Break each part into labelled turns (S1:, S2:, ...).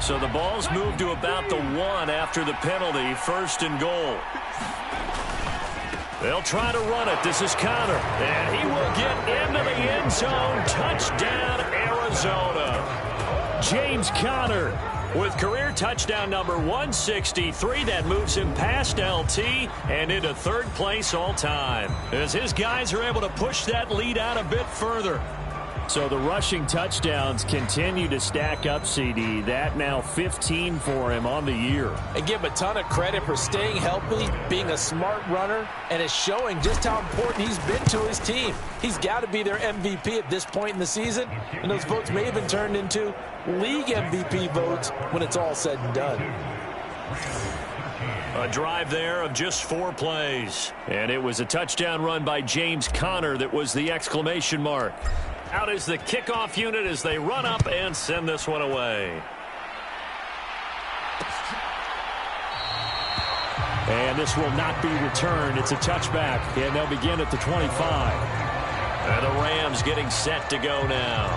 S1: So the ball's moved to about the 1 after the penalty. First and goal. They'll try to run it. This is Connor. And he will get into the end zone. Touchdown, Arizona. James Conner with career touchdown number 163. That moves him past LT and into third place all time, as his guys are able to push that lead out a bit further. So the rushing touchdowns continue to stack up, CD. That now 15 for him on the year.
S2: And give him a ton of credit for staying healthy, being a smart runner, and is showing just how important he's been to his team. He's got to be their MVP at this point in the season, and those votes may have been turned into league MVP votes when it's all said and done.
S1: A drive there of just 4 plays. And it was a touchdown run by James Conner that was the exclamation mark. Out is the kickoff unit as they run up and send this one away. And this will not be returned. It's a touchback, and they'll begin at the 25. And the Rams getting set to go now.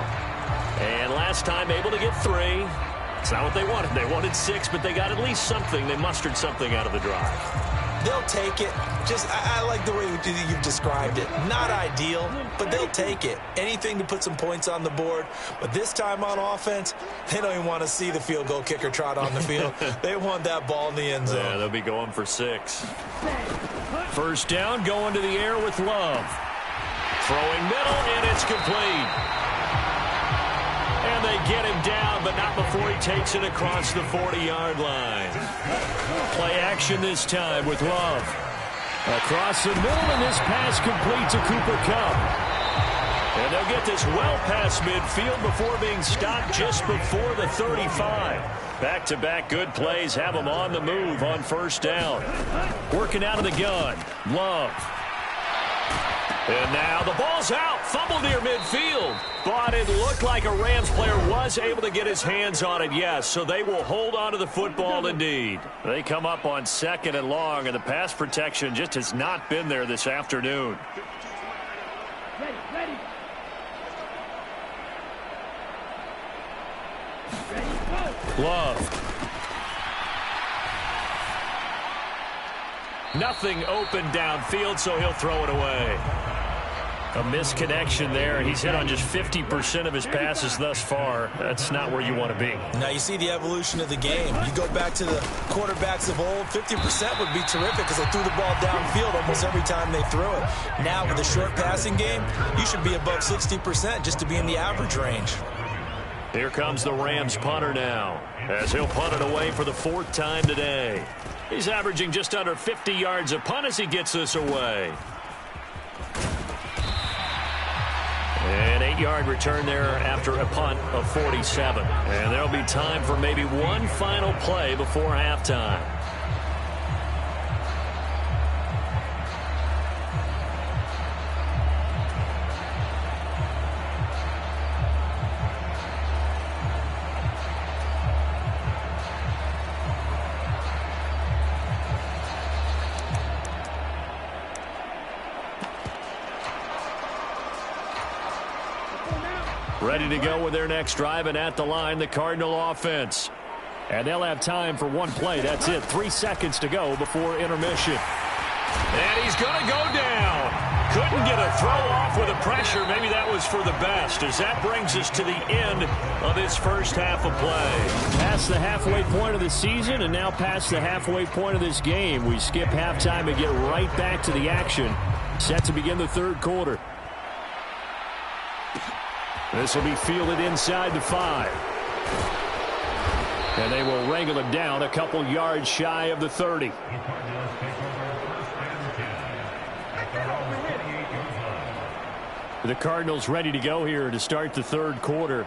S1: And last time able to get 3. It's not what they wanted. They wanted 6, but they got at least something. They mustered something out of the drive.
S2: They'll take it. I like the way you've described it. Not ideal, but they'll take it. Anything to put some points on the board. But this time on offense, they don't even want to see the field goal kicker trot on the field. They want that ball in the end zone.
S1: Yeah, they'll be going for 6. First down, going to the air with Love. Throwing middle, and it's complete. And they get him down, but not before he takes it across the 40-yard line. Play action this time with Love. Across the middle, and this pass complete to Cooper Kupp. And they'll get this well past midfield before being stopped just before the 35. Back-to-back good plays have them on the move on first down. Working out of the gun, Love. And now the ball's out. Fumble near midfield. But it looked like a Rams player was able to get his hands on it, yes. So they will hold on to the football indeed. They come up on 2nd and long, and the pass protection just has not been there this afternoon.
S3: Ready.
S1: Love. Nothing open downfield, so he'll throw it away. A misconnection there. He's hit on just 50% of his passes thus far. That's not where you want to be.
S2: Now you see the evolution of the game. You go back to the quarterbacks of old, 50% would be terrific because they threw the ball downfield almost every time they threw it. Now with the short passing game, you should be above 60% just to be in the average range.
S1: Here comes the Rams punter now, as he'll punt it away for the 4th time today. He's averaging just under 50 yards a punt as he gets this away. An 8-yard return there after a punt of 47. And there'll be time for maybe one final play before halftime. Ready to go with their next drive, and at the line, the Cardinal offense. And they'll have time for one play. That's it. 3 seconds to go before intermission. And he's going to go down. Couldn't get a throw off with the pressure. Maybe that was for the best, as that brings us to the end of this first half of play. Past the halfway point of the season, and now past the halfway point of this game. We skip halftime and get right back to the action. Set to begin the 3rd quarter. This will be fielded inside the 5. And they will wrangle him down a couple yards shy of the 30. The Cardinals ready to go here to start the 3rd quarter.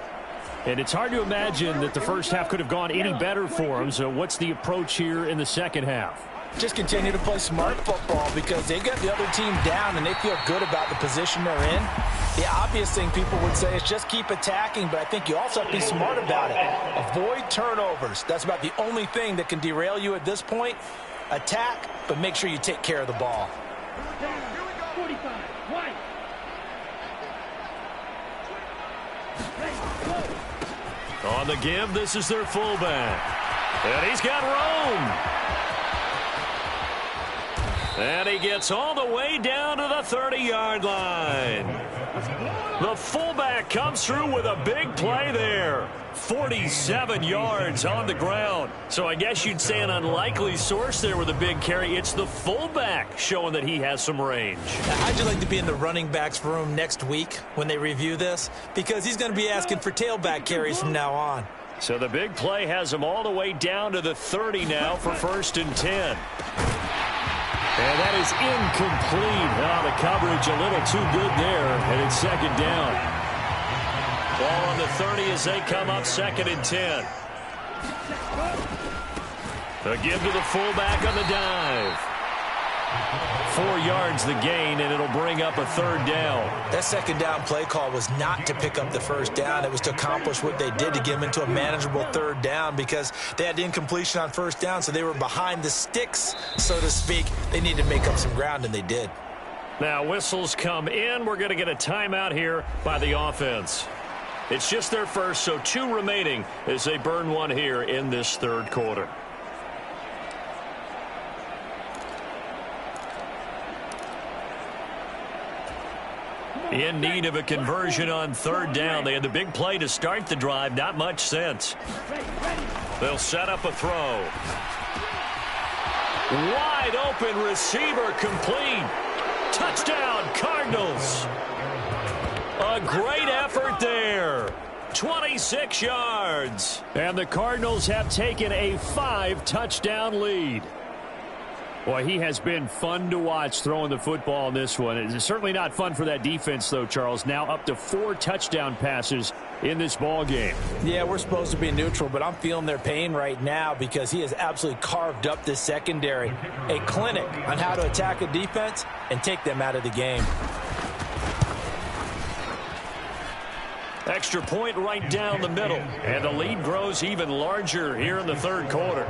S1: And it's hard to imagine that the first half could have gone any better for them. So what's the approach here in the second half?
S2: Just continue to play smart football because they got the other team down and they feel good about the position they're in. The obvious thing people would say is just keep attacking, but I think you also have to be smart about it. Avoid turnovers. That's about the only thing that can derail you at this point. Attack, but make sure you take care of the ball.
S3: 45, white.
S1: On the give, this is their fullback. And he's got room. And he gets all the way down to the 30-yard line. The fullback comes through with a big play there. 47 yards on the ground. So I guess you'd say an unlikely source there with a big carry. It's the fullback showing that he has some range.
S2: Now, how'd you like to be in the running backs room next week when they review this? Because he's going to be asking for tailback carries from now on.
S1: So the big play has him all the way down to the 30 now for 1st and 10. And that is incomplete. Oh, the coverage a little too good there, and it's 2nd down. Ball on the 30 as they come up 2nd and 10. A give to the fullback on the dive. 4 yards the gain, and it'll bring up a 3rd down.
S2: That 2nd down play call was not to pick up the 1st down. It was to accomplish what they did to get them into a manageable 3rd down because they had the incompletion on 1st down, so they were behind the sticks, so to speak. They needed to make up some ground, and they did.
S1: Now whistles come in. We're going to get a timeout here by the offense. It's just their first, so 2 remaining as they burn one here in this 3rd quarter. In need of a conversion on 3rd down. They had the big play to start the drive. Not much sense. They'll set up a throw. Wide open receiver complete. Touchdown, Cardinals. A great effort there. 26 yards. And the Cardinals have taken a 5-touchdown lead. Boy, he has been fun to watch throwing the football in this one. It's certainly not fun for that defense, though, Charles. Now up to 4 touchdown passes in this ball game.
S2: Yeah, we're supposed to be neutral, but I'm feeling their pain right now because he has absolutely carved up this secondary. A clinic on how to attack a defense and take them out of the game.
S1: Extra point right down the middle. And the lead grows even larger here in the 3rd quarter.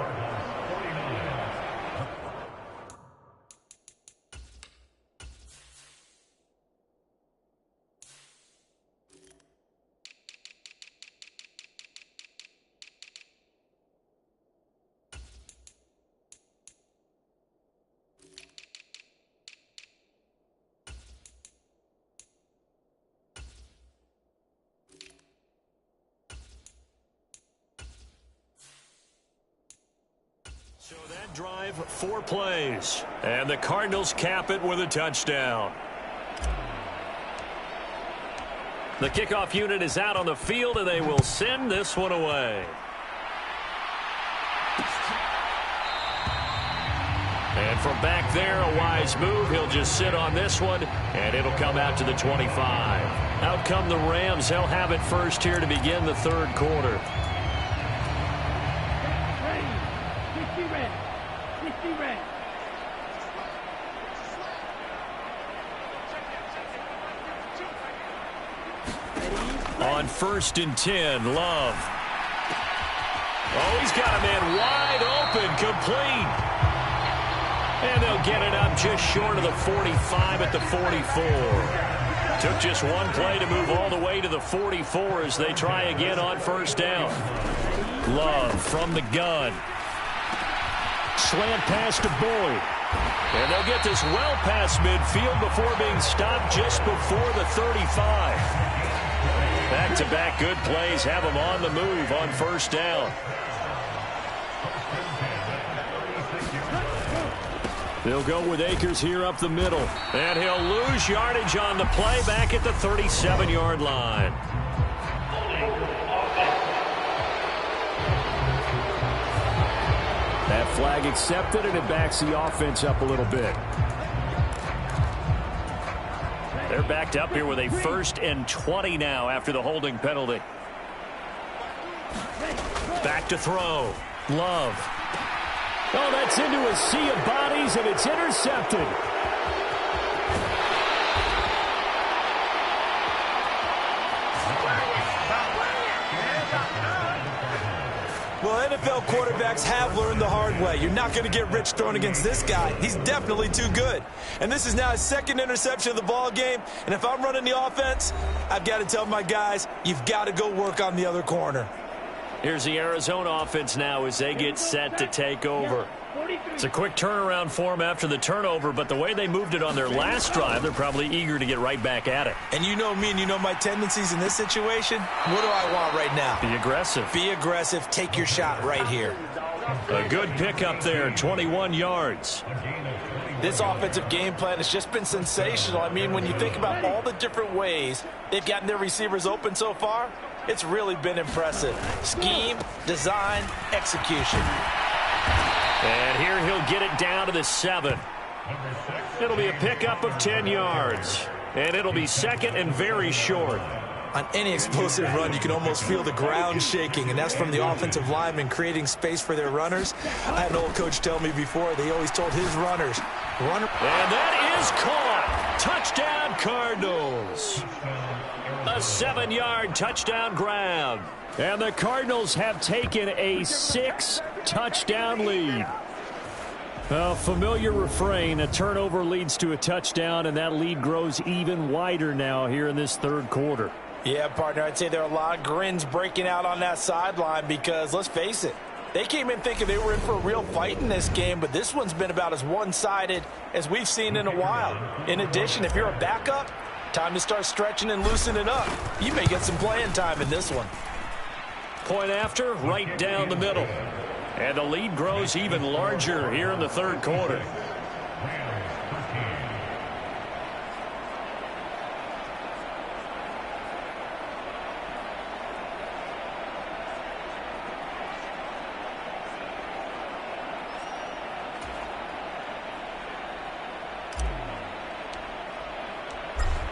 S1: So that drive, 4 plays. And the Cardinals cap it with a touchdown. The kickoff unit is out on the field, and they will send this one away. And from back there, a wise move. He'll just sit on this one, and it'll come out to the 25. Out come the Rams. They'll have it first here to begin the 3rd quarter. On 1st and 10, Love. Oh, he's got a man wide open, complete. And they'll get it up just short of the 45 at the 44. Took just one play to move all the way to the 44 as they try again on 1st down. Love from the gun. Slant pass to Boyd. And they'll get this well past midfield before being stopped just before the 35. Back-to-back good plays have him on the move on 1st down. They'll go with Akers here up the middle. And he'll lose yardage on the play back at the 37-yard line. That flag accepted, and it backs the offense up a little bit. They're backed up here with a 1st and 20 now after the holding penalty. Back to throw. Love. Oh, that's into a sea of bodies, and it's intercepted.
S2: Well, NFL quarterbacks have learned the hard way. You're not going to get rich throwing against this guy. He's definitely too good. And this is now his 2nd interception of the ball game. And if I'm running the offense, I've got to tell my guys, you've got to go work on the other corner.
S1: Here's the Arizona offense now as they get set to take over. It's a quick turnaround for them after the turnover, but the way they moved it on their last drive, they're probably eager to get right back at it.
S2: And you know me and you know my tendencies in this situation. What do I want right now?
S1: Be aggressive.
S2: Be aggressive. Take your shot right here.
S1: A good pickup there, 21 yards.
S2: This offensive game plan has just been sensational. I mean, when you think about all the different ways they've gotten their receivers open so far, it's really been impressive. Scheme, design, execution.
S1: And here he'll get it down to the 7. It'll be a pickup of 10 yards. And it'll be second and very short.
S2: On any explosive run, you can almost feel the ground shaking, and that's from the offensive linemen creating space for their runners. I had an old coach tell me before, they always told his runners, run.
S1: And that is caught. Touchdown, Cardinals. A 7-yard touchdown grab. And the Cardinals have taken a 6-touchdown lead. A familiar refrain, a turnover leads to a touchdown, and that lead grows even wider now here in this third quarter.
S2: Yeah, partner, I'd say there are a lot of grins breaking out on that sideline because, let's face it, they came in thinking they were in for a real fight in this game, but this one's been about as one-sided as we've seen in a while. In addition, if you're a backup, time to start stretching and loosening up. You may get some playing time in this one.
S1: Point after, right down the middle. And the lead grows even larger here in the third quarter.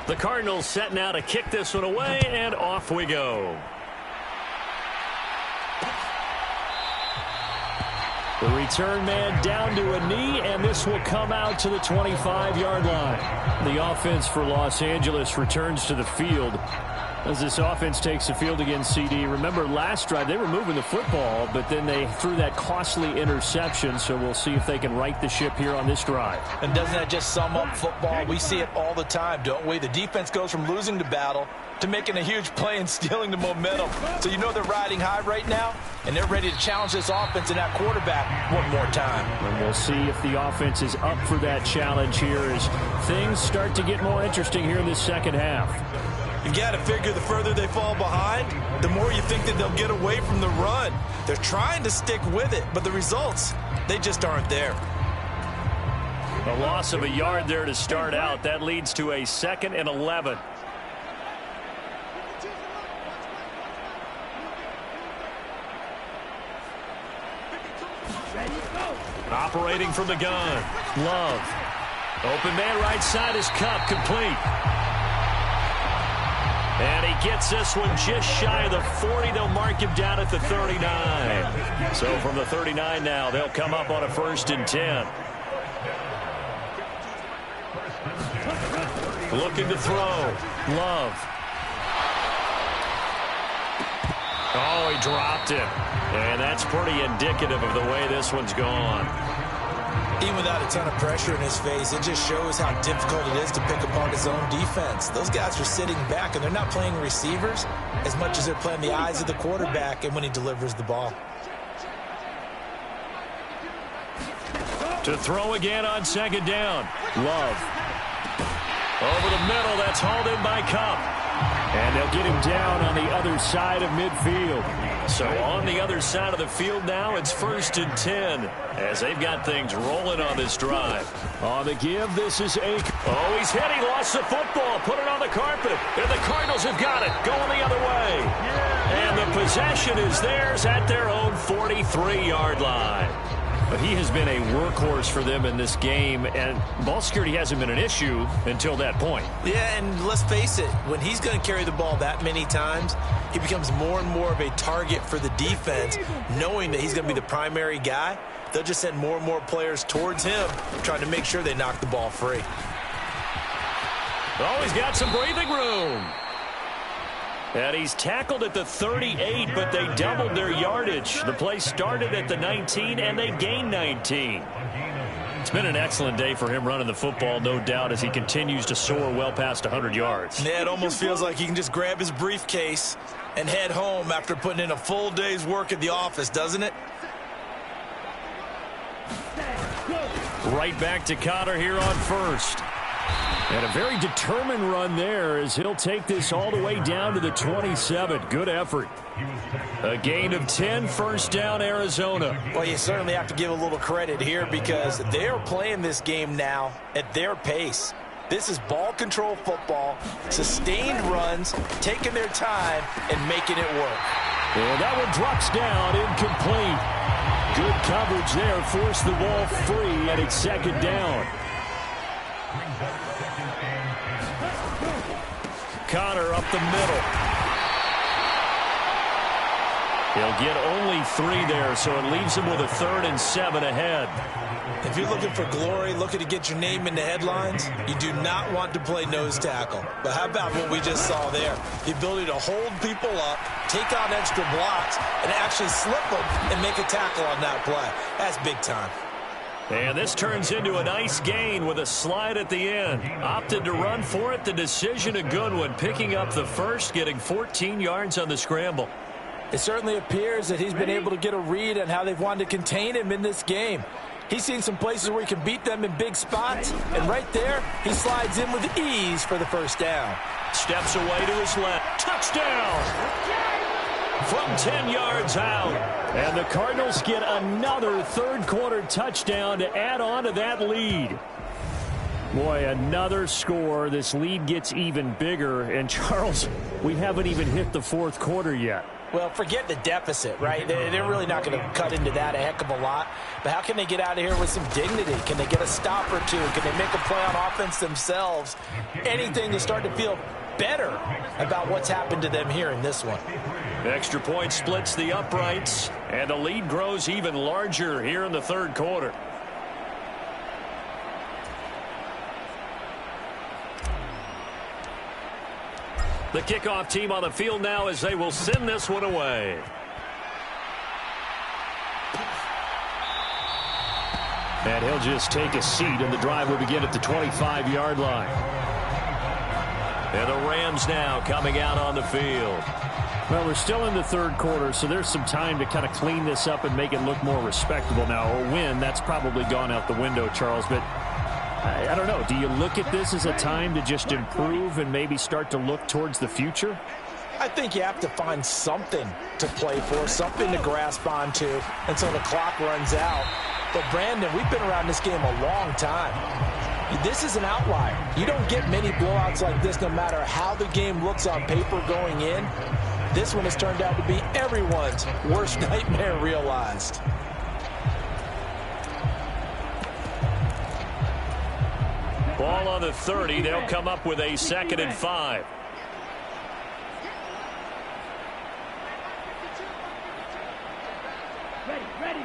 S1: The Cardinals set now to kick this one away, and off we go. The return man down to a knee, and this will come out to the 25-yard line. The offense for Los Angeles returns to the field as this offense takes the field against CD. Remember, last drive, they were moving the football, but then they threw that costly interception, so we'll see if they can right the ship here on this drive.
S2: And doesn't that just sum up football? We see it all the time, don't we? The defense goes from losing the battle to making a huge play and stealing the momentum. So you know they're riding high right now, and they're ready to challenge this offense and that quarterback one more time.
S1: And we'll see if the offense is up for that challenge here as things start to get more interesting here in this second half.
S2: You got to figure the further they fall behind, the more you think that they'll get away from the run. They're trying to stick with it, but the results, they just aren't there.
S1: A loss of a yard there to start out. That leads to a 2nd and 11. Operating from the gun. Love. Open man right side is Cup, complete. And he gets this one just shy of the 40. They'll mark him down at the 39. So from the 39 now, they'll come up on a 1st and 10. Looking to throw. Love. Oh, he dropped it. And that's pretty indicative of the way this one's gone.
S2: Even without a ton of pressure in his face, it just shows how difficult it is to pick apart his own defense. Those guys are sitting back, and they're not playing receivers as much as they're playing the eyes of the quarterback and when he delivers the ball.
S1: To throw again on 2nd down. Love. Over the middle, that's hauled in by Cup. And they'll get him down on the other side of midfield. So on the other side of the field now, it's 1st and 10 as they've got things rolling on this drive. On the give, this is Ake. Oh, he's hit. He lost the football. Put it on the carpet. And the Cardinals have got it. Going the other way. And the possession is theirs at their own 43-yard line. But he has been a workhorse for them in this game, and ball security hasn't been an issue until that point.
S2: Yeah, and let's face it, when he's going to carry the ball that many times, he becomes more and more of a target for the defense, knowing that he's going to be the primary guy. They'll just send more and more players towards him, trying to make sure they knock the ball free.
S1: Oh, he's got some breathing room. And he's tackled at the 38, but they doubled their yardage. The play started at the 19, and they gained 19. It's been an excellent day for him running the football, no doubt, as he continues to soar well past 100 yards.
S2: Yeah, it almost feels like he can just grab his briefcase and head home after putting in a full day's work at the office, doesn't it?
S1: Right back to Connor here on first. And a very determined run there as he'll take this all the way down to the 27. Good effort. A gain of 10, first down, Arizona.
S2: Well, you certainly have to give a little credit here because they're playing this game now at their pace. This is ball control football, sustained runs, taking their time, and making it work.
S1: And that one drops down, incomplete. Good coverage there, forced the ball free, and it's second down. Connor up the middle. He'll get only 3 there, so it leaves him with a 3rd and 7 ahead.
S2: If you're looking for glory, looking to get your name in the headlines, you do not want to play nose tackle. But how about what we just saw there? The ability to hold people up, take on extra blocks, and actually slip them and make a tackle on that play. That's big time.
S1: And this turns into a nice gain with a slide at the end. Opted to run for it. The decision a good one. Picking up the first, getting 14 yards on the scramble.
S2: It certainly appears that he's been able to get a read on how they've wanted to contain him in this game. He's seen some places where he can beat them in big spots, and right there, he slides in with ease for the first down.
S1: Steps away to his left. Touchdown! From 10 yards out. And the Cardinals get another third-quarter touchdown to add on to that lead. Boy, another score. This lead gets even bigger. And, Charles, we haven't even hit the fourth quarter yet.
S2: Well, forget the deficit, right? They're really not going to cut into that a heck of a lot. But how can they get out of here with some dignity? Can they get a stop or two? Can they make a play on offense themselves? Anything to start to feel better about what's happened to them here in this one.
S1: Extra point splits the uprights, and the lead grows even larger here in the third quarter. The kickoff team on the field now as they will send this one away. And he'll just take a seat, and the drive will begin at the 25-yard line. And the Rams now coming out on the field.
S4: Well, we're still in the third quarter, so there's some time to kind of clean this up and make it look more respectable now. A win, that's probably gone out the window, Charles, but I don't know. Do you look at this as a time to just improve and maybe start to look towards the future?
S2: I think you have to find something to play for, something to grasp onto until the clock runs out. But, Brandon, we've been around this game a long time. This is an outlier. You don't get many blowouts like this no matter how the game looks on paper going in. This one has turned out to be everyone's worst nightmare realized.
S1: Ball on the 30. They'll come up with a 2nd and 5.
S3: Ready.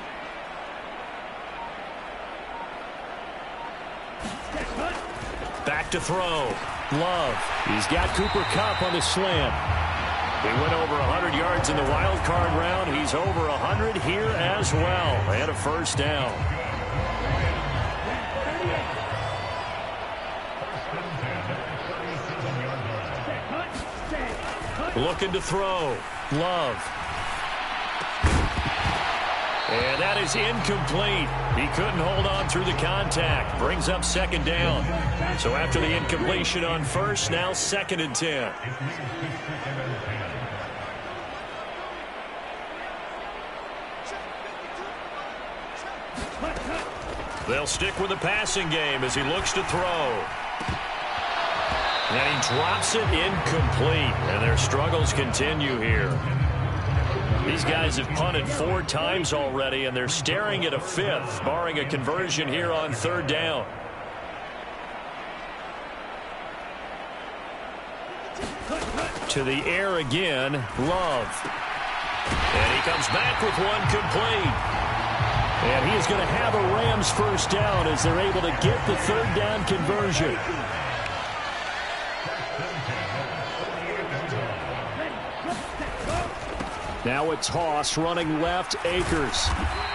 S1: Back to throw. Love. He's got Cooper Kupp on the slant. He went over 100 yards in the wild card round. He's over 100 here as well. And a first down. Looking to throw. Love. And that is incomplete. He couldn't hold on through the contact. Brings up 2nd down. So after the incompletion on first, now 2nd and 10. They'll stick with the passing game as he looks to throw. And he drops it incomplete. And their struggles continue here. These guys have punted 4 times already, and they're staring at a 5th, barring a conversion here on 3rd down. To the air again, Love. And he comes back with one complete. And he is going to have a Rams first down as they're able to get the 3rd down conversion. Now a toss running left, Akers.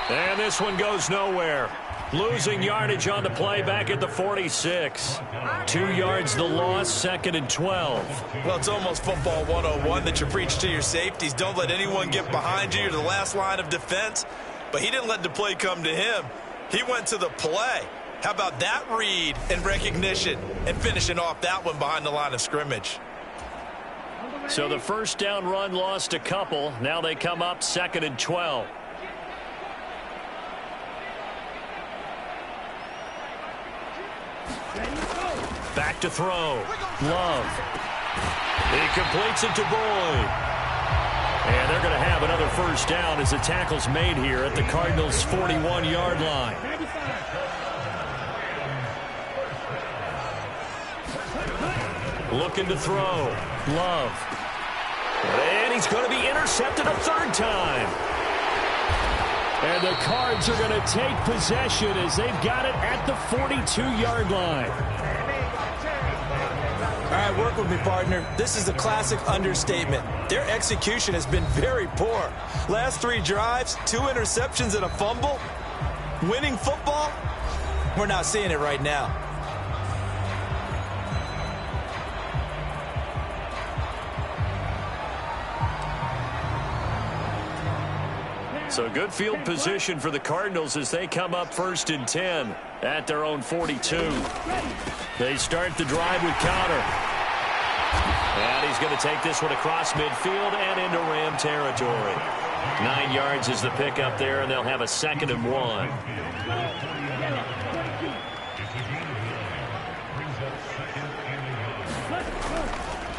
S1: And this one goes nowhere. Losing yardage on the play back at the 46. 2 yards the loss, 2nd and 12.
S2: Well, it's almost football 101 that you preach to your safeties. Don't let anyone get behind you. You're the last line of defense. But he didn't let the play come to him. He went to the play. How about that read and recognition and finishing off that one behind the line of scrimmage?
S1: So the first down run lost a couple. Now they come up 2nd and 12. Back to throw. Love. He completes it to Boyd. And they're going to have another first down as the tackle's made here at the Cardinals' 41-yard line. Looking to throw. Love. And he's going to be intercepted a 3rd time. And the Cards are going to take possession as they've got it at the 42-yard line.
S2: All right, work with me, partner. This is a classic understatement. Their execution has been very poor. Last 3 drives, 2 interceptions and a fumble. Winning football? We're not seeing it right now.
S1: So good field position for the Cardinals as they come up 1st and 10 at their own 42. They start the drive with Counter. And he's going to take this one across midfield and into Ram territory. 9 yards is the pickup there, and they'll have a 2nd and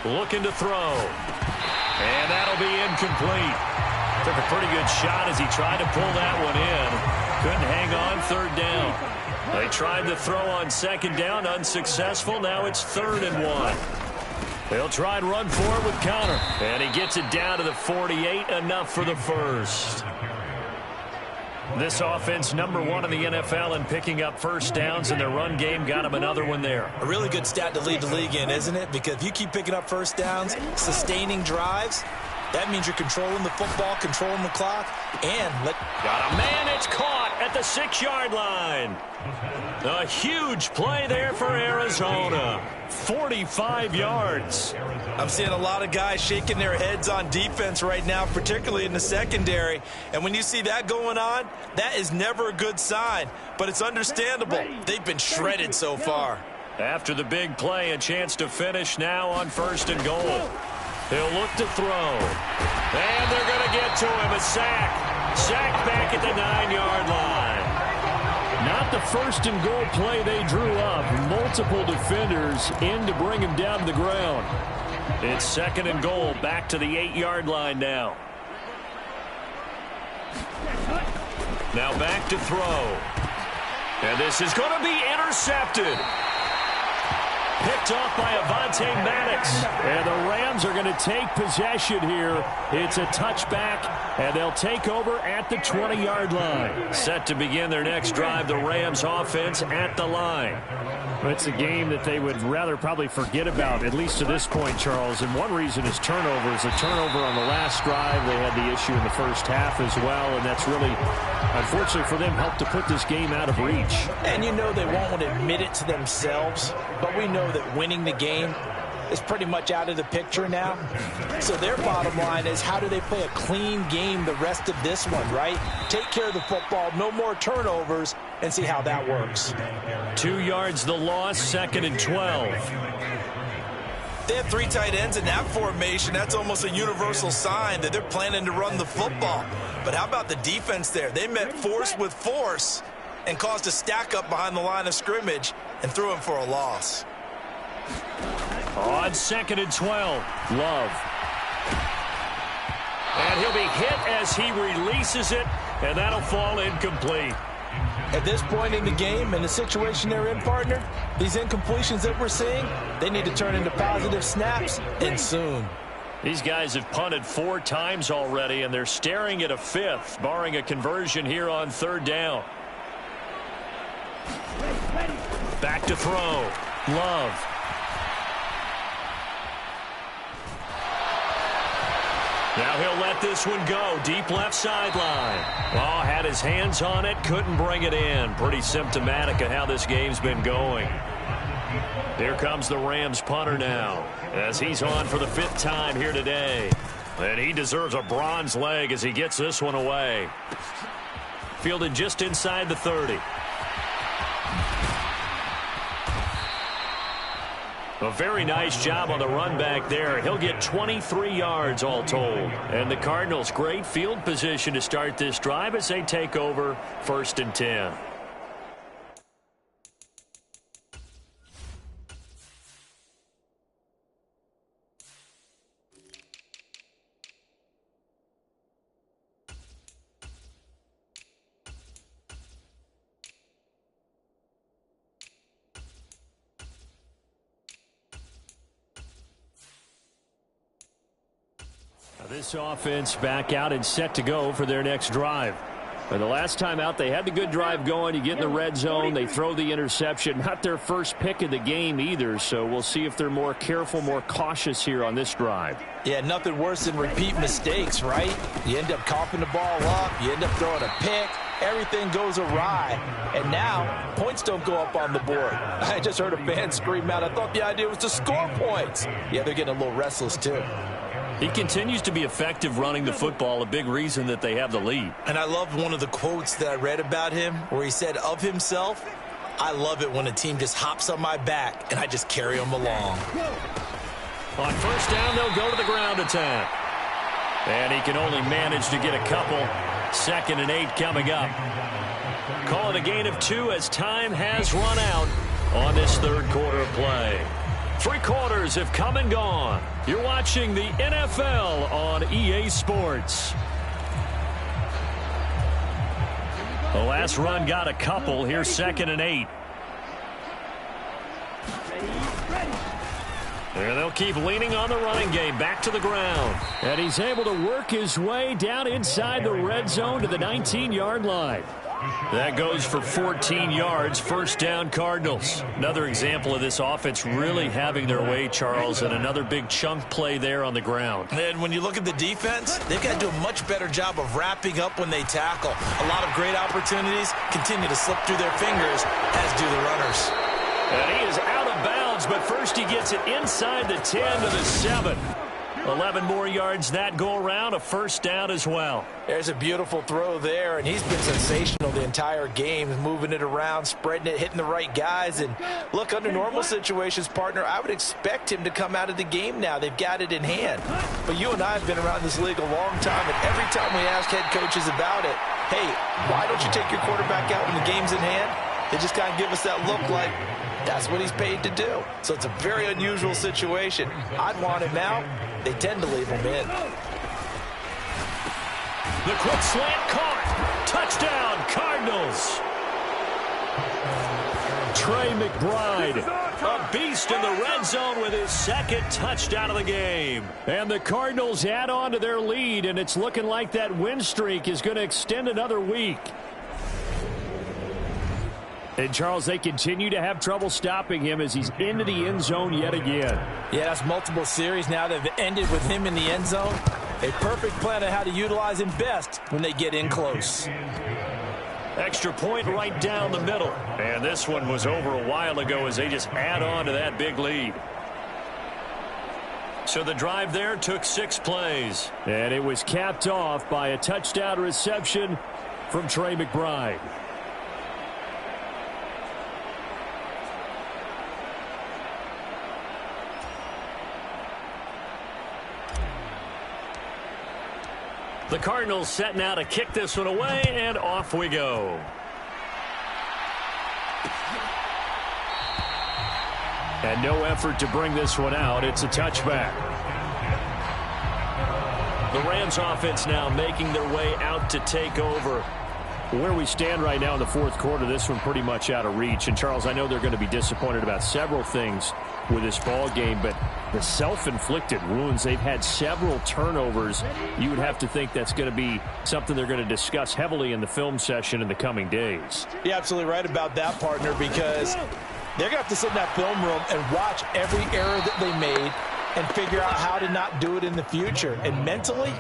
S1: 1. Looking to throw. And that'll be incomplete. Took a pretty good shot as he tried to pull that one in. Couldn't hang on 3rd down. They tried to throw on 2nd down, unsuccessful. Now it's 3rd and 1. They'll try and run for it with Counter. And he gets it down to the 48, enough for the first. This offense, #1 in the NFL in picking up first downs, and their run game got him another one there.
S2: A really good stat to lead the league in, isn't it? Because if you keep picking up first downs, sustaining drives, that means you're controlling the football, controlling the clock, and
S1: got a man. It's caught at the 6-yard line. A huge play there for Arizona. 45 yards.
S2: I'm seeing a lot of guys shaking their heads on defense right now, particularly in the secondary. And when you see that going on, that is never a good sign. But it's understandable. They've been shredded so far.
S1: After the big play, a chance to finish now on 1st and goal. He'll look to throw. And they're going to get to him. A sack. Sack back at the 9-yard line. Not the 1st and goal play they drew up. Multiple defenders in to bring him down to the ground. It's 2nd and goal, back to the 8-yard line now. Now back to throw. And this is going to be intercepted. Picked off by Avonte Maddox. And the Rams are going to take possession here. It's a touchback, and they'll take over at the 20-yard line. Set to begin their next drive, the Rams offense at the line.
S4: It's a game that they would rather probably forget about, at least to this point, Charles. And one reason is turnovers. A turnover on the last drive. They had the issue in the first half as well, and that's really, unfortunately for them, helped to put this game out of reach.
S2: And you know they won't want to admit it to themselves, but we know that winning the game is pretty much out of the picture now. So their bottom line is, how do they play a clean game the rest of this one, right? Take care of the football, no more turnovers, and see how that works.
S1: 2 yards the loss, 2nd and 12.
S2: They have 3 tight ends in that formation. That's almost a universal sign that they're planning to run the football. But how about the defense there? They met force with force and caused a stack up behind the line of scrimmage and threw him for a loss.
S1: On 2nd and 12, Love. And he'll be hit as he releases it, and that'll fall incomplete.
S2: At this point in the game and the situation they're in, partner, these incompletions that we're seeing, they need to turn into positive snaps, and soon.
S1: These guys have punted 4 times already, and they're staring at a 5th, barring a conversion here on 3rd down. Back to throw. Love. Now he'll let this one go. Deep left sideline. Oh, had his hands on it. Couldn't bring it in. Pretty symptomatic of how this game's been going. Here comes the Rams punter now, as he's on for the 5th time here today. And he deserves a bronze leg as he gets this one away. Fielded just inside the 30. A very nice job on the run back there. He'll get 23 yards all told. And the Cardinals, great field position to start this drive as they take over 1st and 10. This offense back out and set to go for their next drive. And the last time out, they had the good drive going. You get in the red zone, they throw the interception. Not their first pick of the game either, so we'll see if they're more careful, more cautious here on this drive.
S2: Yeah, nothing worse than repeat mistakes, right? You end up coughing the ball up, you end up throwing a pick, everything goes awry, and now points don't go up on the board. I just heard a fan scream out, I thought the idea was to score points. Yeah, they're getting a little restless too.
S1: He continues to be effective running the football, a big reason that they have the lead.
S2: And I loved one of the quotes that I read about him where he said of himself, I love it when a team just hops on my back and I just carry them along.
S1: On 1st down, they'll go to the ground attack. And he can only manage to get a couple. 2nd and 8 coming up. Call it a gain of 2 as time has run out on this 3rd quarter of play. 3 quarters have come and gone. You're watching the NFL on EA Sports. The last run got a couple. Here's 2nd and 8. And they'll keep leaning on the running game. Back to the ground.
S4: And he's able to work his way down inside the red zone to the 19-yard line.
S1: That goes for 14 yards. 1st down, Cardinals. Another example of this offense really having their way, Charles, and another big chunk play there on the ground.
S2: And when you look at the defense, they've got to do a much better job of wrapping up when they tackle. A lot of great opportunities continue to slip through their fingers, as do the runners.
S1: And he is out of bounds, but first he gets it inside the 10 to the 7. 11 more yards that go around, a 1st down as well.
S2: There's a beautiful throw there, and he's been sensational the entire game, moving it around, spreading it, hitting the right guys. And look, under normal situations, partner, I would expect him to come out of the game now. They've got it in hand. But you and I have been around this league a long time, and every time we ask head coaches about it, hey, why don't you take your quarterback out when the game's in hand? They just kind of give us that look like that's what he's paid to do. So it's a very unusual situation. I'd want him out. They tend to leave him in.
S1: The quick slant caught. Touchdown, Cardinals. Trey McBride, a beast in the red zone with his 2nd touchdown of the game.
S4: And the Cardinals add on to their lead, and it's looking like that win streak is going to extend another week. And, Charles, they continue to have trouble stopping him as he's into the end zone yet again.
S2: Yeah, that's multiple series now that have ended with him in the end zone. A perfect plan on how to utilize him best when they get in close.
S1: Extra point right down the middle. And this one was over a while ago as they just add on to that big lead. So the drive there took 6 plays.
S4: And it was capped off by a touchdown reception from Trey McBride.
S1: The Cardinals setting out to kick this one away, and off we go.
S4: And no effort to bring this one out. It's a touchback.
S1: The Rams offense now making their way out to take over.
S4: Where we stand right now in the 4th quarter, this one pretty much out of reach. And, Charles, I know they're going to be disappointed about several things with this ball game, but the self-inflicted wounds, they've had several turnovers. You would have to think that's going to be something they're going to discuss heavily in the film session in the coming days.
S2: You're absolutely right about that, partner, because they're going to have to sit in that film room and watch every error that they made and figure out how to not do it in the future. And mentally,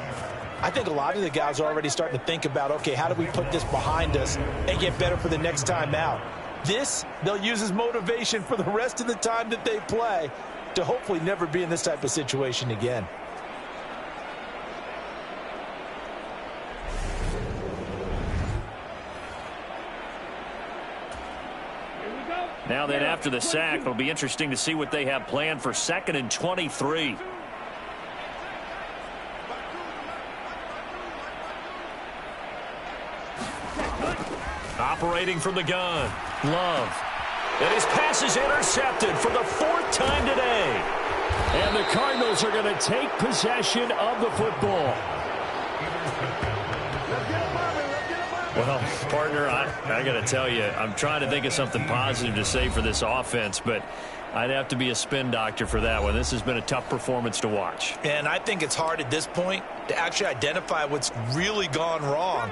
S2: I think a lot of the guys are already starting to think about, okay, how do we put this behind us and get better for the next time out? This, they'll use as motivation for the rest of the time that they play to hopefully never be in this type of situation again.
S4: Now then, after the sack, it'll be interesting to see what they have planned for 2nd and 23. Operating from the gun, Love. And his pass is intercepted for the 4th time today. And the Cardinals are going to take possession of the football. Well, partner, I got to tell you, I'm trying to think of something positive to say for this offense, but I'd have to be a spin doctor for that one. This has been a tough performance to watch.
S2: And I think it's hard at this point to actually identify what's really gone wrong.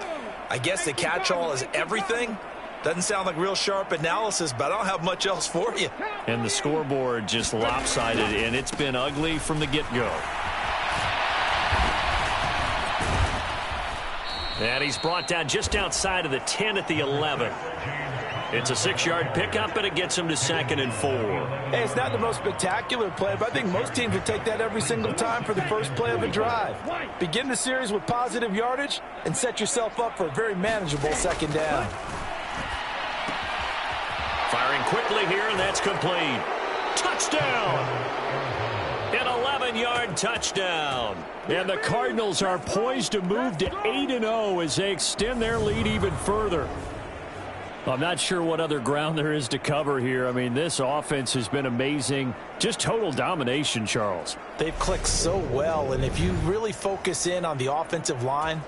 S2: I guess the catch-all is everything. Doesn't sound like real sharp analysis, but I don't have much else for you.
S4: And the scoreboard just lopsided, and it's been ugly from the get-go. And he's brought down just outside of the 10 at the 11. It's a 6-yard pickup, and it gets him to 2nd and 4.
S2: Hey, it's not the most spectacular play, but I think most teams would take that every single time for the first play of a drive. Begin the series with positive yardage and set yourself up for a very manageable 2nd down.
S1: Firing quickly here, and that's complete. Touchdown! An 11-yard touchdown.
S4: And the Cardinals are poised to move to 8-0 as they extend their lead even further. I'm not sure what other ground there is to cover here. I mean, this offense has been amazing. Just total domination, Charles.
S2: They've clicked so well, and if you really focus in on the offensive line,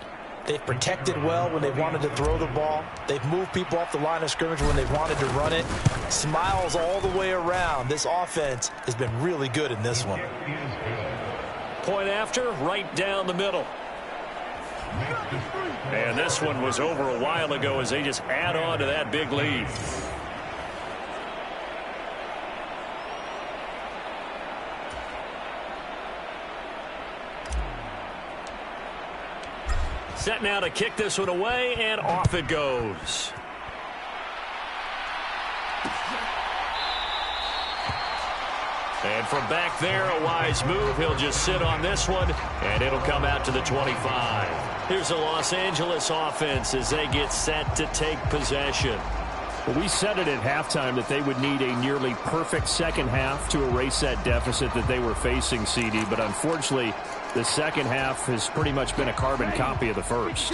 S2: they've protected well when they've wanted to throw the ball. They've moved people off the line of scrimmage when they've wanted to run it. Smiles all the way around. This offense has been really good in this one.
S1: Point after, right down the middle. And this one was over a while ago as they just add on to that big lead. Set now to kick this one away, and off it goes. And from back there, a wise move. He'll just sit on this one, and it'll come out to the 25. Here's the Los Angeles offense as they get set to take possession.
S4: Well, we said it at halftime that they would need a nearly perfect second half to erase that deficit that they were facing, CD. But unfortunately, the second half has pretty much been a carbon copy of the first.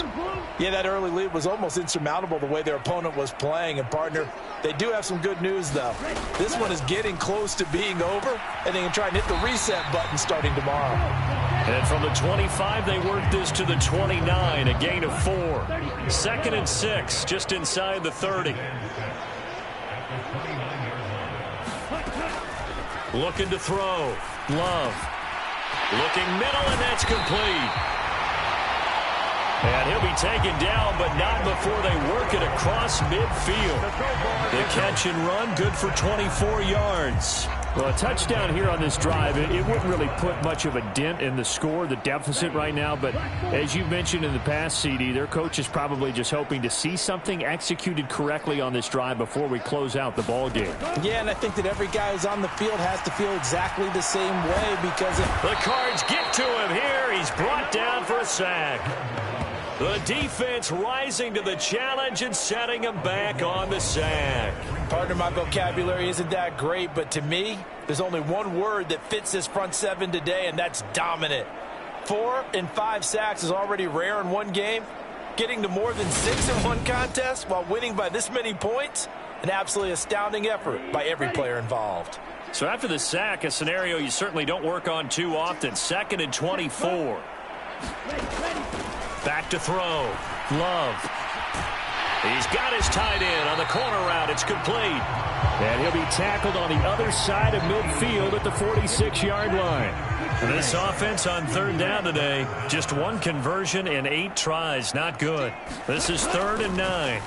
S2: Yeah, that early lead was almost insurmountable the way their opponent was playing. And, partner, they do have some good news, though. This one is getting close to being over, and they can try and hit the reset button starting tomorrow.
S1: And from the 25, they work this to the 29, a gain of 4. 2nd and 6, just inside the 30. Looking to throw. Love. Looking middle, and that's complete. And he'll be taken down, but not before they work it across midfield. The catch and run, good for 24 yards.
S4: Well, a touchdown here on this drive, it wouldn't really put much of a dent in the score, the deficit right now. But as you mentioned in the past, CD, their coach is probably just hoping to see something executed correctly on this drive before we close out the ball game.
S2: Yeah, and I think that every guy who's on the field has to feel exactly the same way because
S1: the Cards get to him here. He's brought down for a sack. The defense rising to the challenge and setting him back on the sack.
S2: Partner, my vocabulary isn't that great, but to me, there's only one word that fits this front seven today, and that's dominant. 4 and 5 sacks is already rare in one game. Getting to more than 6 in one contest while winning by this many points, an absolutely astounding effort by every player involved.
S1: So after the sack, a scenario you certainly don't work on too often. 2nd and 24. Back to throw. Love. He's got his tight end on the corner route. It's complete.
S4: And he'll be tackled on the other side of midfield at the 46-yard line.
S1: This offense on 3rd down today, just 1 conversion in 8 tries. Not good. This is 3rd and 9.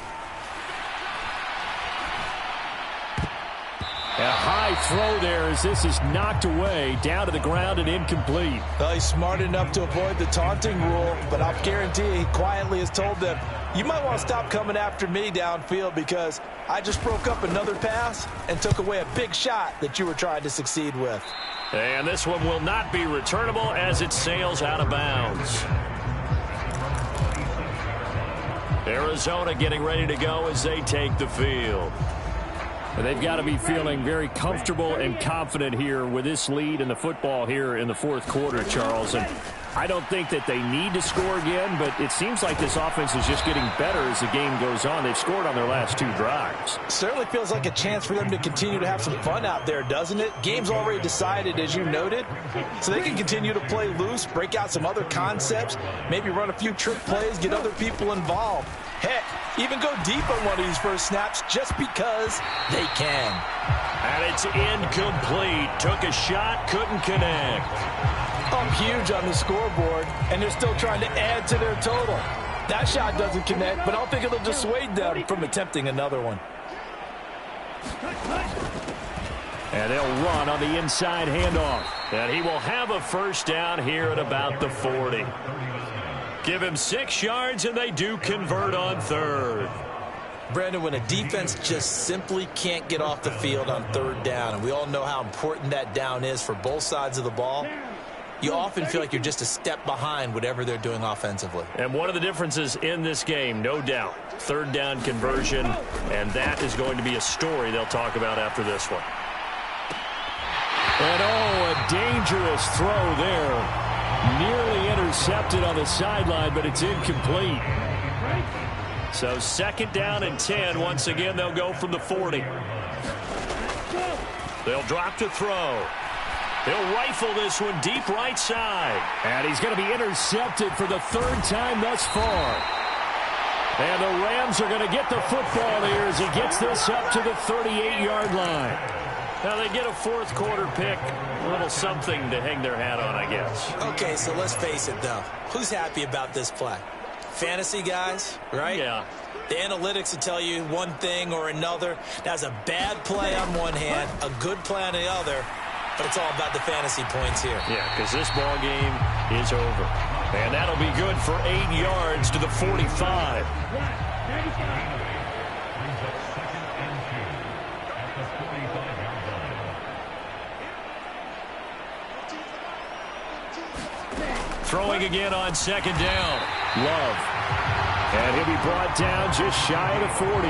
S1: A high throw there as this is knocked away, down to the ground and incomplete.
S2: Well, he's smart enough to avoid the taunting rule, but I'll guarantee he quietly has told them, you might want to stop coming after me downfield because I just broke up another pass and took away a big shot that you were trying to succeed with.
S1: And this one will not be returnable as it sails out of bounds. Arizona getting ready to go as they take the field.
S4: And they've got to be feeling very comfortable and confident here with this lead in the football here in the fourth quarter, Charles. And I don't think that they need to score again, but it seems like this offense is just getting better as the game goes on. They've scored on their last 2 drives.
S2: Certainly feels like a chance for them to continue to have some fun out there, doesn't it? Game's already decided, as you noted, so they can continue to play loose, break out some other concepts, maybe run a few trick plays, get other people involved. Heck, even go deep on one of these first snaps just because they can.
S1: And it's incomplete. Took a shot, couldn't connect.
S2: Up huge on the scoreboard, and they're still trying to add to their total. That shot doesn't connect, but I don't think it'll dissuade them from attempting another one.
S1: And they'll run on the inside handoff. And he will have a first down here at about the 40. Give him 6 yards, and they do convert on 3rd.
S2: Brandon, when a defense just simply can't get off the field on 3rd down, and we all know how important that down is for both sides of the ball, you often feel like you're just a step behind whatever they're doing offensively.
S1: And one of the differences in this game, no doubt, 3rd down conversion, and that is going to be a story they'll talk about after this one. And a dangerous throw there. Nearly intercepted on the sideline, but it's incomplete. So 2nd down and 10. Once again, they'll go from the 40. They'll drop to throw. He'll rifle this one deep right side.
S4: And he's going to be intercepted for the 3rd time thus far. And the Rams are going to get the football here as he gets this up to the 38-yard line.
S1: Now they get a 4th quarter pick. A little something to hang their hat on, I guess.
S2: Okay, so let's face it, though. Who's happy about this play? Fantasy guys, right?
S1: Yeah.
S2: The analytics will tell you one thing or another. That's a bad play on one hand, a good play on the other, but it's all about the fantasy points here.
S1: Yeah, because this ball game is over. And that'll be good for 8 yards to the 45. Throwing again on 2nd down.
S4: Love. And he'll be brought down just shy of the 40.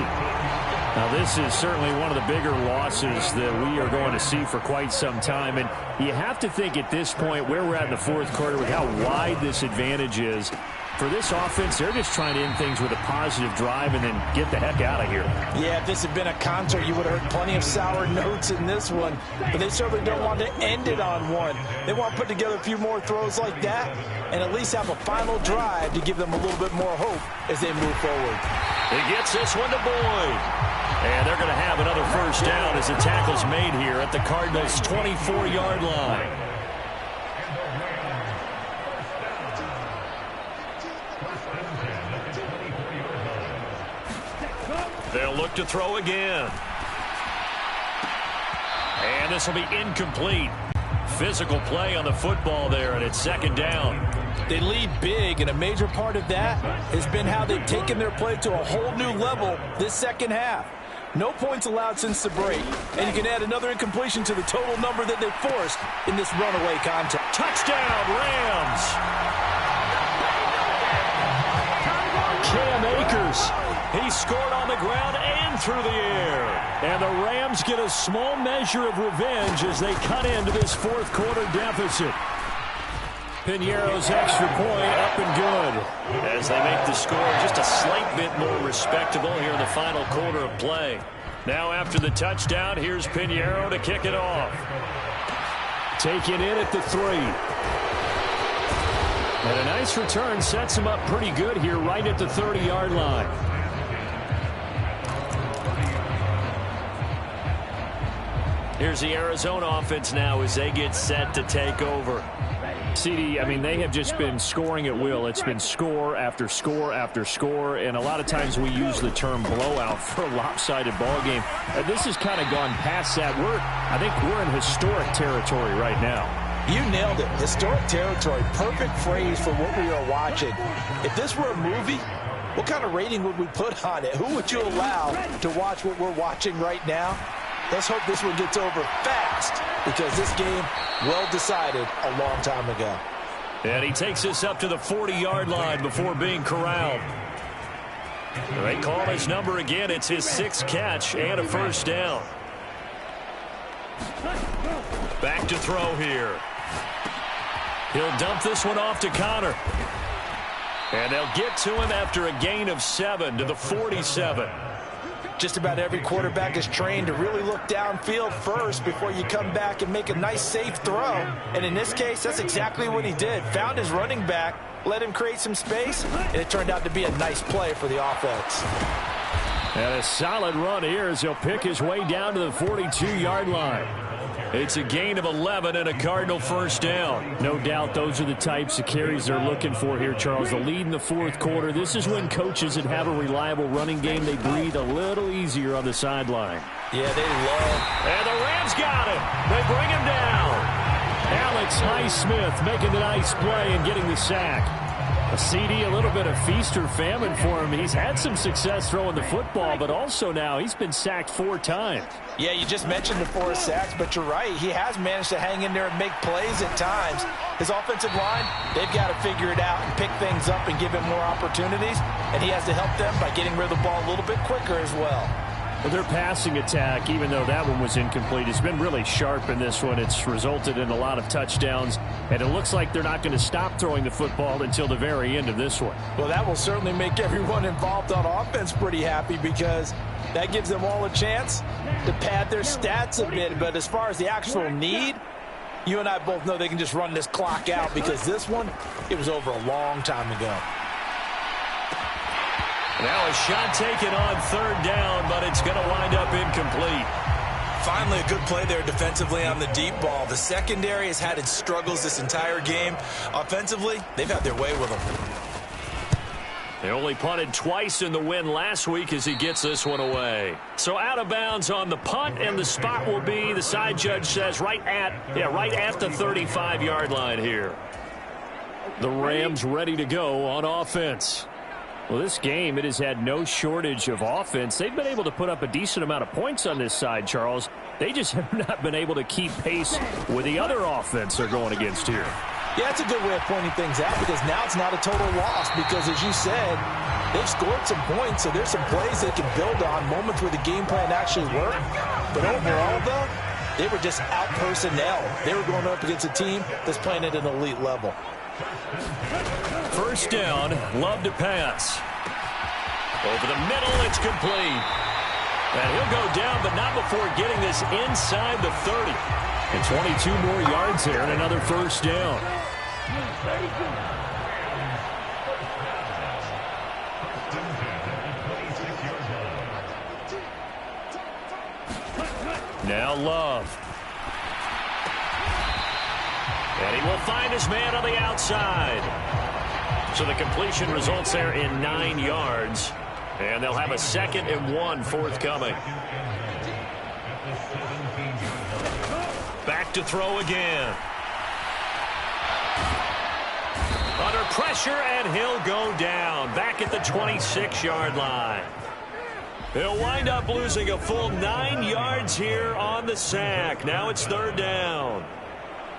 S4: Now, this is certainly one of the bigger losses that we are going to see for quite some time. And you have to think at this point where we're at in the 4th quarter with how wide this advantage is. For this offense, they're just trying to end things with a positive drive and then get the heck out of here.
S2: Yeah, if this had been a concert, you would have heard plenty of sour notes in this one. But they certainly don't want to end it on one. They want to put together a few more throws like that and at least have a final drive to give them a little bit more hope as they move forward.
S1: He gets this one to Boyd. And they're going to have another first down as the tackle's made here at the Cardinals' 24-yard line. They'll look to throw again. And this will be incomplete. Physical play on the football there, and it's 2nd down.
S2: They lead big, and a major part of that has been how they've taken their play to a whole new level this 2nd half. No points allowed since the break, and you can add another incompletion to the total number that they forced in this runaway contest.
S1: Touchdown, Rams!
S4: Cam Akers.
S1: He scored on the ground and through the air.
S4: And the Rams get a small measure of revenge as they cut into this 4th quarter deficit. Piñeiro's extra point up and good.
S1: As they make the score just a slight bit more respectable here in the final quarter of play. Now after the touchdown, here's Piñeiro to kick it off.
S4: Taken in at the 3. And a nice return sets him up pretty good here right at the 30-yard line.
S1: Here's the Arizona offense now as they get set to take over.
S4: CD, I mean, they have just been scoring at will. It's been score after score after score, and a lot of times we use the term blowout for a lopsided ball game. This has kind of gone past that. I think we're in historic territory right now.
S2: You nailed it. Historic territory. Perfect phrase for what we are watching. If this were a movie, what kind of rating would we put on it? Who would you allow to watch what we're watching right now? Let's hope this one gets over fast, because this game, well decided a long time ago.
S1: And he takes us up to the 40-yard line before being corralled. They call his number again. It's his 6th catch and a first down. Back to throw here. He'll dump this one off to Connor. And they'll get to him after a gain of 7 to the 47.
S2: Just about every quarterback is trained to really look downfield first before you come back and make a nice, safe throw. And in this case, that's exactly what he did. Found his running back, let him create some space, and it turned out to be a nice play for the offense.
S4: And a solid run here as he'll pick his way down to the 42-yard line.
S1: It's a gain of 11 and a Cardinal first down.
S4: No doubt those are the types of carries they're looking for here, Charles. The lead in the 4th quarter. This is when coaches that have a reliable running game, they breathe a little easier on the sideline.
S2: Yeah, they love.
S1: And the Rams got him. They bring him down.
S4: Alex Highsmith making the nice play and getting the sack. A CD, a little bit of feast or famine for him. He's had some success throwing the football, but also now he's been sacked 4 times.
S2: Yeah, you just mentioned the 4 sacks, but you're right. He has managed to hang in there and make plays at times. His offensive line, they've got to figure it out and pick things up and give him more opportunities, and he has to help them by getting rid of the ball a little bit quicker as well.
S4: Well, their passing attack, even though that one was incomplete, has been really sharp in this one. It's resulted in a lot of touchdowns, and it looks like they're not going to stop throwing the football until the very end of this one.
S2: Well, that will certainly make everyone involved on offense pretty happy, because that gives them all a chance to pad their stats a bit. But as far as the actual need, you and I both know they can just run this clock out, because this one, it was over a long time ago.
S1: Now a shot taken on 3rd down, but it's going to wind up incomplete.
S2: Finally, a good play there defensively on the deep ball. The secondary has had its struggles this entire game. Offensively, they've had their way with them.
S1: They only punted twice in the win last week as he gets this one away. So out of bounds on the punt, and the spot will be, the side judge says, right at the 35-yard line here. The Rams ready to go on offense. Well, this game, it has had no shortage of offense. They've been able to put up a decent amount of points on this side, Charles. They just have not been able to keep pace with the other offense they're going against here.
S2: Yeah, it's a good way of pointing things out, because now it's not a total loss, because as you said, they've scored some points, so there's some plays they can build on, moments where the game plan actually worked. But overall, though, they were just out personnel. They were going up against a team that's playing at an elite level.
S1: First down, Love to pass. Over the middle, it's complete. And he'll go down, but not before getting this inside the 30.
S4: And 22 more yards there and another first down.
S1: Now Love. And he will find his man on the outside. So the completion results there in 9 yards. And they'll have a 2nd and 1 forthcoming. Back to throw again. Under pressure, and he'll go down. Back at the 26-yard line. He'll wind up losing a full 9 yards here on the sack. Now it's 3rd down.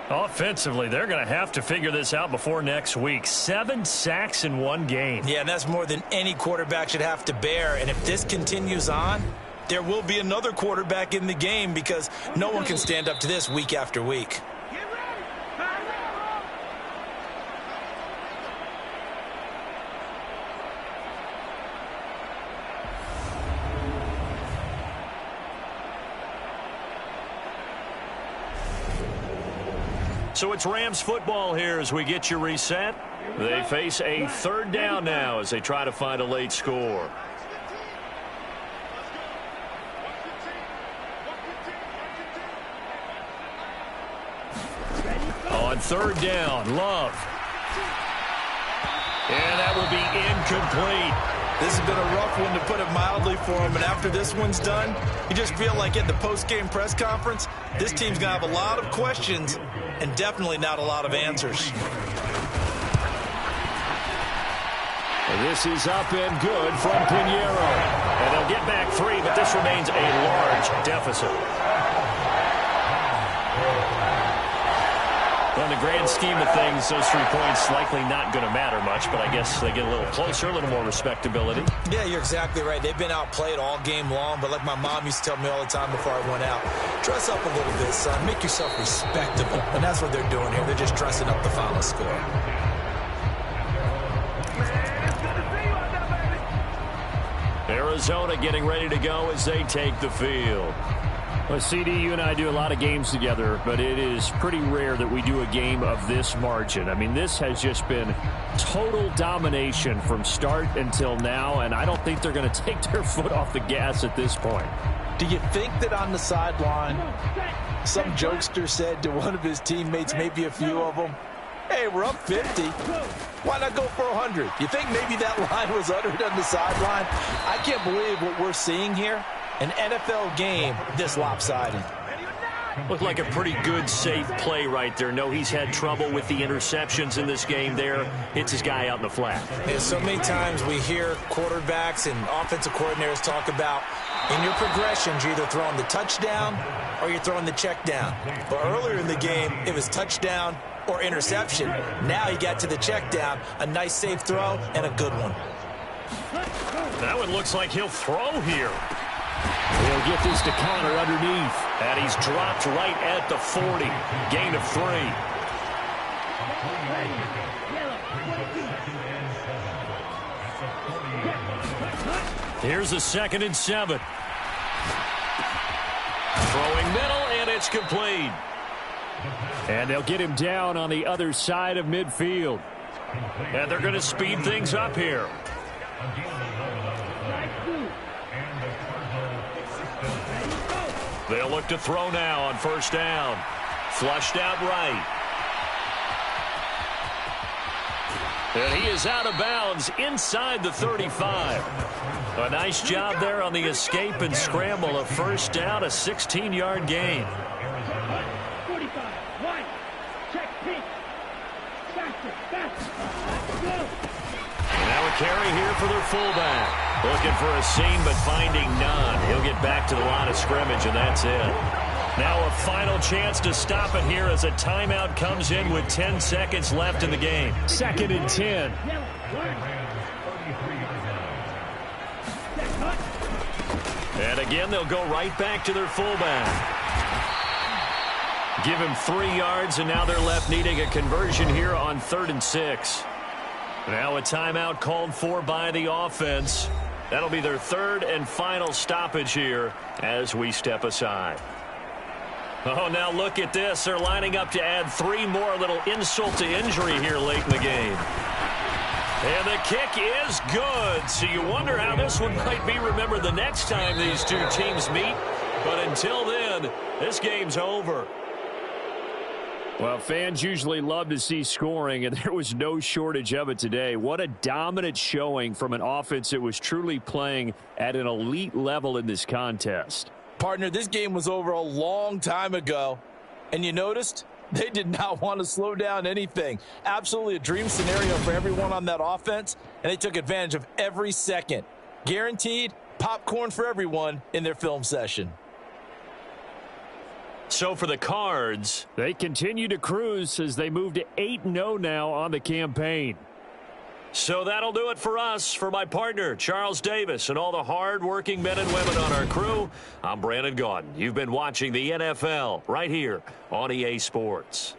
S4: Offensively, they're going to have to figure this out before next week. 7 sacks in one game.
S2: Yeah, and that's more than any quarterback should have to bear. And if this continues on, there will be another quarterback in the game, because no one can stand up to this week after week.
S1: So it's Rams football here as we get you reset. They face a 3rd down now as they try to find a late score. On third down, Love. And that will be incomplete.
S2: This has been a rough one, to put it mildly, for him. And after this one's done, you just feel like at the post-game press conference, this team's going to have a lot of questions and definitely not a lot of answers.
S1: This is up and good from Pinheiro. And they'll get back 3, but this remains a large deficit. Well, in the grand scheme of things, those 3 points likely not going to matter much, but I guess they get a little closer, a little more respectability.
S2: Yeah, you're exactly right. They've been outplayed all game long, but like my mom used to tell me all the time before I went out, dress up a little bit, son. Make yourself respectable. And that's what they're doing here. They're just dressing up the final score.
S1: Arizona getting ready to go as they take the field.
S4: Well, CD, you and I do a lot of games together, but it is pretty rare that we do a game of this margin. I mean, this has just been total domination from start until now, and I don't think they're going to take their foot off the gas at this point.
S2: Do you think that on the sideline, some jokester said to one of his teammates, maybe a few of them, hey, we're up 50. Why not go for 100? You think maybe that line was uttered on the sideline? I can't believe what we're seeing here. An NFL game this lopsided.
S1: Looked like a pretty good, safe play right there. No, he's had trouble with the interceptions in this game there. Hits his guy out in the flat.
S2: Yeah, so many times we hear quarterbacks and offensive coordinators talk about in your progressions, you're either throwing the touchdown or you're throwing the check down. But earlier in the game, it was touchdown or interception. Now he got to the check down, a nice safe throw and a good one.
S1: That one looks like he'll throw here.
S4: He'll get this to Connor underneath.
S1: And he's dropped right at the 40. Gain of 3. Here's a 2nd and 7. Throwing middle, and it's complete.
S4: And they'll get him down on the other side of midfield.
S1: And they're going to speed things up here. They'll look to throw now on 1st down. Flushed out right. And he is out of bounds inside the 35. A nice job there on the escape and scramble. A 1st down, a 16-yard gain.
S3: 45, right, check, peek, faster, go.
S1: Now a carry here for their fullback. Looking for a seam, but finding none. He'll get back to the line of scrimmage, and that's it. Now a final chance to stop it here as a timeout comes in with 10 seconds left in the game.
S4: 2nd and 10.
S1: And again, they'll go right back to their fullback. Give him 3 yards, and now they're left needing a conversion here on 3rd and 6. Now a timeout called for by the offense. That'll be their 3rd and final stoppage here as we step aside. Oh, now look at this. They're lining up to add 3 more, a little insult to injury here late in the game. And the kick is good. So you wonder how this one might be remembered the next time these two teams meet. But until then, this game's over.
S4: Well, fans usually love to see scoring, and there was no shortage of it today. What a dominant showing from an offense that was truly playing at an elite level in this contest.
S2: Partner, this game was over a long time ago, and you noticed they did not want to slow down anything. Absolutely a dream scenario for everyone on that offense, and they took advantage of every second. Guaranteed popcorn for everyone in their film session.
S1: So for the Cards,
S4: they continue to cruise as they move to 8-0 now on the campaign.
S1: So that'll do it for us. For my partner, Charles Davis, and all the hard-working men and women on our crew, I'm Brandon Gaudin. You've been watching the NFL right here on EA Sports.